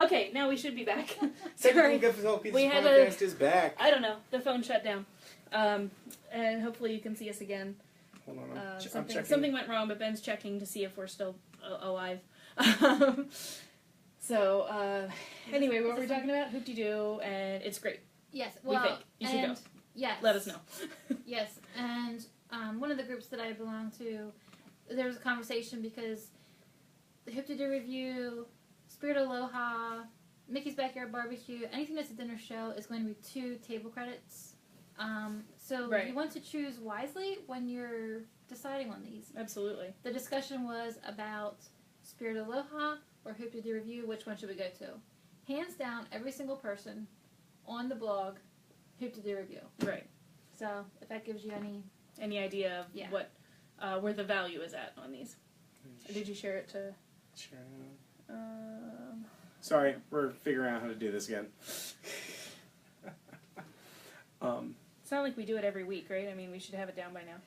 Okay, now we should be back. Technical Sorry. difficulties. We had Podcast is back. I don't know. The phone shut down. And hopefully you can see us again. Hold on, I'm Something, checking. something went wrong, but Ben's checking to see if we're still alive. Anyway, what were we talking about? Hoop-de-doo, and it's great. Yes, We think. You should go. Yes. Let us know. Yes, and one of the groups that I belong to, there was a conversation because the Hoop-de-doo Review, Spirit Aloha, Mickey's Backyard Barbecue, anything that's a dinner show is going to be 2 table credits. So Right. you want to choose wisely when you're deciding on these. Absolutely. The discussion was about Spirit Aloha or Hoop-de-doo Review, which one should we go to? Hands down, every single person on the blog, Hoop-de-doo Review. Right. So if that gives you Any idea of Yeah. what, where the value is at on these? Did you share it to? Sure. Um, Sorry, we're figuring out how to do this again. It's not like we do it every week, right? I mean, we should have it down by now.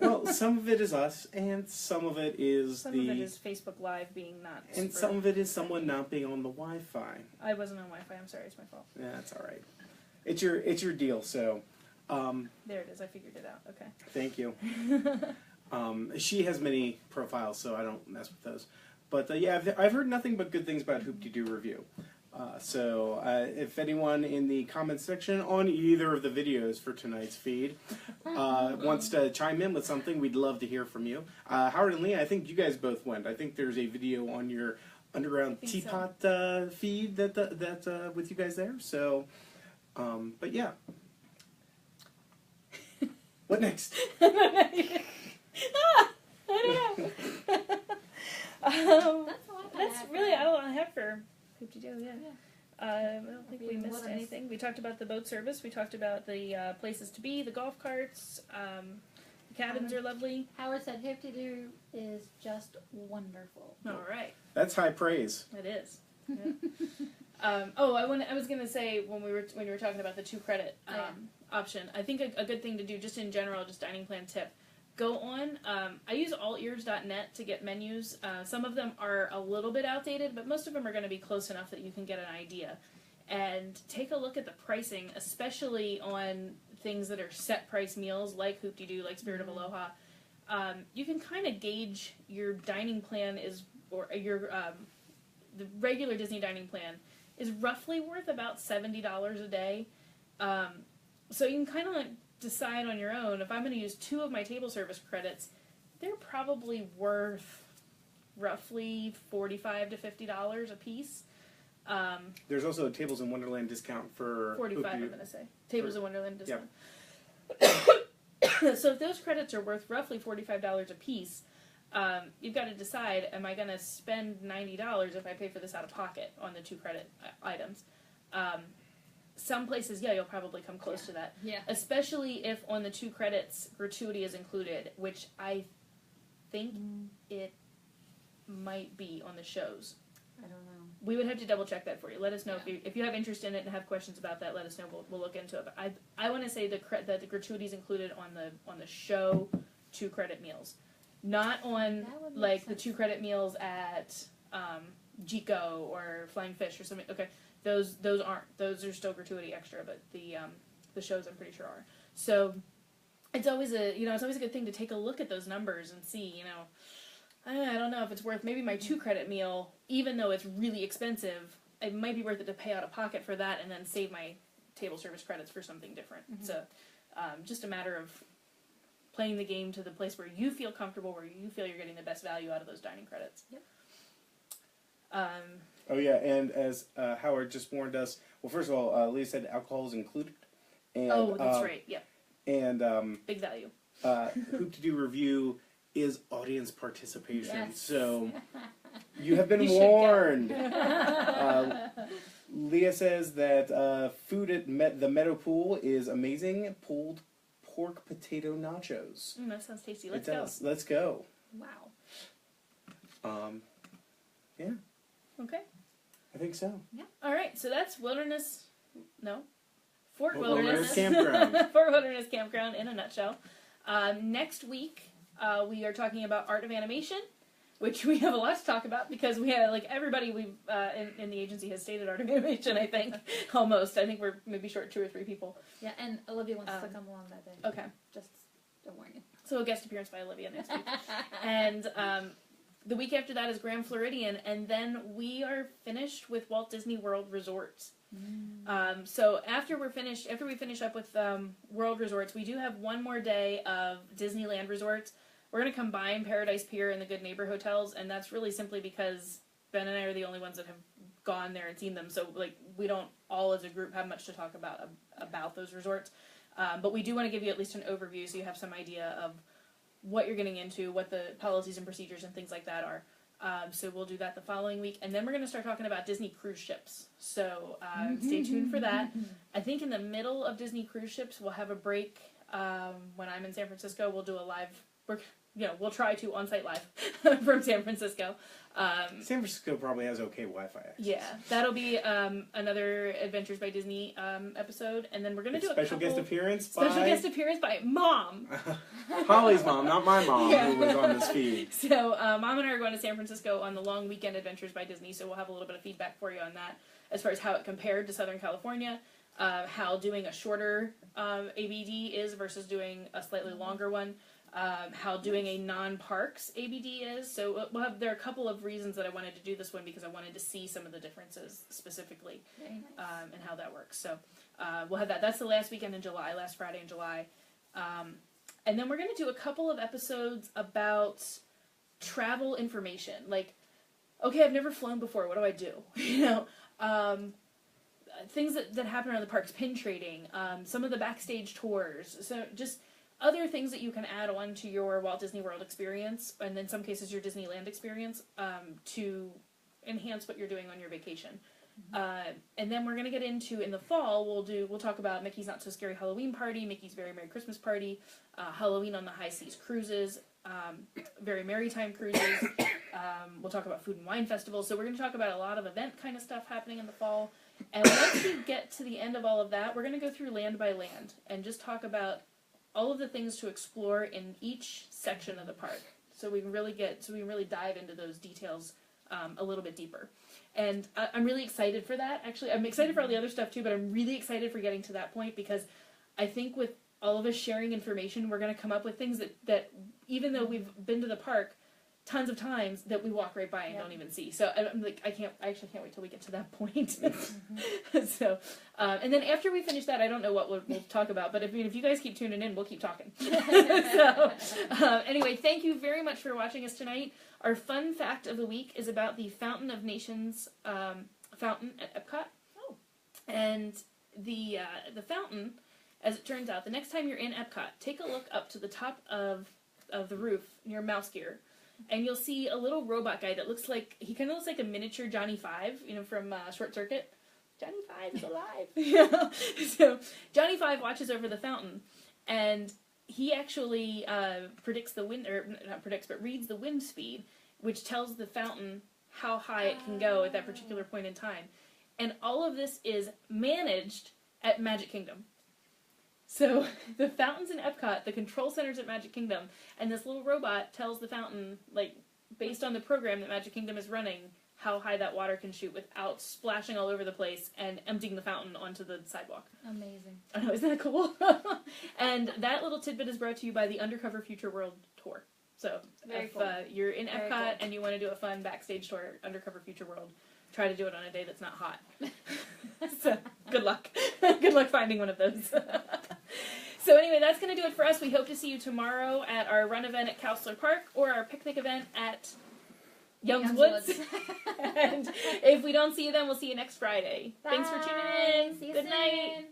Well, some of it is us, and some of it is Some of it is Facebook Live being not. and super- some of it is someone not being on the Wi-Fi. I wasn't on Wi-Fi. I'm sorry. It's my fault. Yeah, that's all right. It's your deal. So, There it is. I figured it out. Okay. thank you. She has many profiles, so I don't mess with those. But yeah, I've heard nothing but good things about Hoop-de-doo Review. So if anyone in the comments section on either of the videos for tonight's feed wants to chime in with something, we'd love to hear from you. Howard and Lee, I think you guys both went. I think there's a video on your Underground I think Teapot feed that with you guys there. So, but yeah. What next? I don't know. That's really all I have for Hoop-de-doo, yeah. I don't think we missed anything. We talked about the boat service. We talked about the places to be, the golf carts. The cabins are lovely. Howard said Hoop-de-doo is just wonderful. All right. That's high praise. It is. Yeah. I was going to say when you were talking about the 2 credit option, I think a good thing to do just in general, just dining plan tip, go on. I use allears.net to get menus. Some of them are a little bit outdated, but most of them are going to be close enough that you can get an idea. And take a look at the pricing, especially on things that are set price meals like Hoop-de-doo, like Spirit of Aloha. You can kind of gauge your dining plan the regular Disney dining plan is roughly worth about $70 a day. So you can kind of decide on your own. If I'm going to use 2 of my table service credits, they're probably worth roughly $45 to $50 a piece. There's also a Tables in Wonderland discount for 45, Hoop-de-doo. I'm going to say. Tables in Wonderland discount. Yep. So if those credits are worth roughly $45 a piece, you've got to decide, am I going to spend $90 if I pay for this out of pocket on the 2 credit items? Some places, you'll probably come close to that. Yeah. Especially if on the 2 credits, gratuity is included, which I think it might be on the shows. I don't know. We would have to double check that for you. Let us know if you have interest in it and have questions about that. Let us know. We'll look into it. But I want to say that the gratuity is included on the show 2 credit meals, not on like the 2 credit meals at Jico or Flying Fish or something. Okay. Those aren't. Those are still gratuity extra, but the shows I'm pretty sure are. So it's always a good thing to take a look at those numbers and see, I don't know if it's worth maybe my 2 credit meal, even though it's really expensive. It might be worth it to pay out of pocket for that and then save my table service credits for something different. Mm-hmm. So just a matter of playing the game to the place where you feel comfortable, where you feel you're getting the best value out of those dining credits. Yep. Oh yeah, and as Howard just warned us, well, first of all, Leah said alcohol is included. And, that's right. Yep. And big value. Hoop-de-doo Review is audience participation, Yes. so you have been You should warned. Leah says that food at the Meadow Pool is amazing. Pulled pork potato nachos. That sounds tasty. It does. Let's go. Wow. Yeah. Okay. I think so. Yeah. All right. So that's Fort Fort Wilderness Campground. Fort Wilderness Campground in a nutshell. Next week we are talking about Art of Animation. which we have a lot to talk about because we have, like, everybody we've in the agency has stated art animation, I think. Almost. I think we're maybe short 2 or 3 people. Yeah, and Olivia wants to come along that day. Okay. Just to warn you. So a guest appearance by Olivia next week. And the week after that is Grand Floridian, and then we are finished with Walt Disney World Resorts. So after we finish up with World Resorts, we do have one more day of Disneyland Resorts. We're going to combine Paradise Pier and the Good Neighbor hotels, and that's really simply because Ben and I are the only ones that have gone there and seen them. So, like, we don't all as a group have much to talk about those resorts. But we do want to give you at least an overview so you have some idea of what you're getting into, what the policies and procedures and things like that are. So we'll do that the following week. And then we're going to start talking about Disney cruise ships. So stay tuned for that. I think in the middle of Disney cruise ships, we'll have a break. When I'm in San Francisco, we'll do a live... we'll try to on-site live from San Francisco. San Francisco probably has okay Wi-Fi access. Yeah, that'll be another Adventures by Disney episode, and then we're gonna do a special guest appearance by Mom. Holly's mom, not my mom, who was on this feed. So Mom and I are going to San Francisco on the long weekend Adventures by Disney, so we'll have a little bit of feedback for you on that, as far as how it compared to Southern California, how doing a shorter ABD is versus doing a slightly longer one. How doing a non-parks ABD is. So there are a couple of reasons that I wanted to do this one because I wanted to see some of the differences specifically and how that works. So we'll have that. That's the last weekend in July, last Friday in July. And then we're going to do a couple of episodes about travel information. Like, okay, I've never flown before. What do I do? Things that happen around the parks, pin trading, some of the backstage tours. So just... other things that you can add on to your Walt Disney World experience, and in some cases your Disneyland experience, to enhance what you're doing on your vacation. And then we're going to get into, in the fall, we'll talk about Mickey's Not So Scary Halloween Party, Mickey's Very Merry Christmas Party, Halloween on the High Seas Cruises, Very Merry Time Cruises. We'll talk about Food and Wine Festival. So we're going to talk about a lot of event kind of stuff happening in the fall. And once we get to the end of all of that, we're going to go through land by land and just talk about all of the things to explore in each section of the park, so we can really dive into those details a little bit deeper. And I'm really excited for that. Actually, I'm excited for all the other stuff too, but I'm really excited for getting to that point because I think with all of us sharing information, we're going to come up with things that even though we've been to the park tons of times, that we walk right by and don't even see. So I'm like, I actually can't wait till we get to that point. So, and then after we finish that, I don't know what we'll talk about, but if you guys keep tuning in, we'll keep talking. So, anyway, thank you very much for watching us tonight. Our fun fact of the week is about the Fountain of Nations fountain at Epcot. Oh. And the fountain, as it turns out, the next time you're in Epcot, take a look up to the top of the roof near Mouse Gear. And you'll see a little robot guy that he kind of looks like a miniature Johnny Five, from Short Circuit. Johnny Five is alive. So Johnny Five watches over the fountain, and he actually reads the wind speed, which tells the fountain how high it can go at that particular point in time. And all of this is managed at Magic Kingdom. So the fountains in Epcot, the control centers at Magic Kingdom, and this little robot tells the fountain, based on the program that Magic Kingdom is running, how high that water can shoot without splashing all over the place and emptying the fountain onto the sidewalk. Amazing. I know, isn't that cool? And that little tidbit is brought to you by the Undercover Future World Tour. So if you're in Epcot and you want to do a fun backstage tour, Undercover Future World, try to do it on a day that's not hot. So good luck. Good luck finding one of those. So anyway, that's going to do it for us. We hope to see you tomorrow at our run event at Counselor Park or our picnic event at Young's Woods. And if we don't see you then, we'll see you next Friday. Bye. Thanks for tuning in. See you Good soon. night.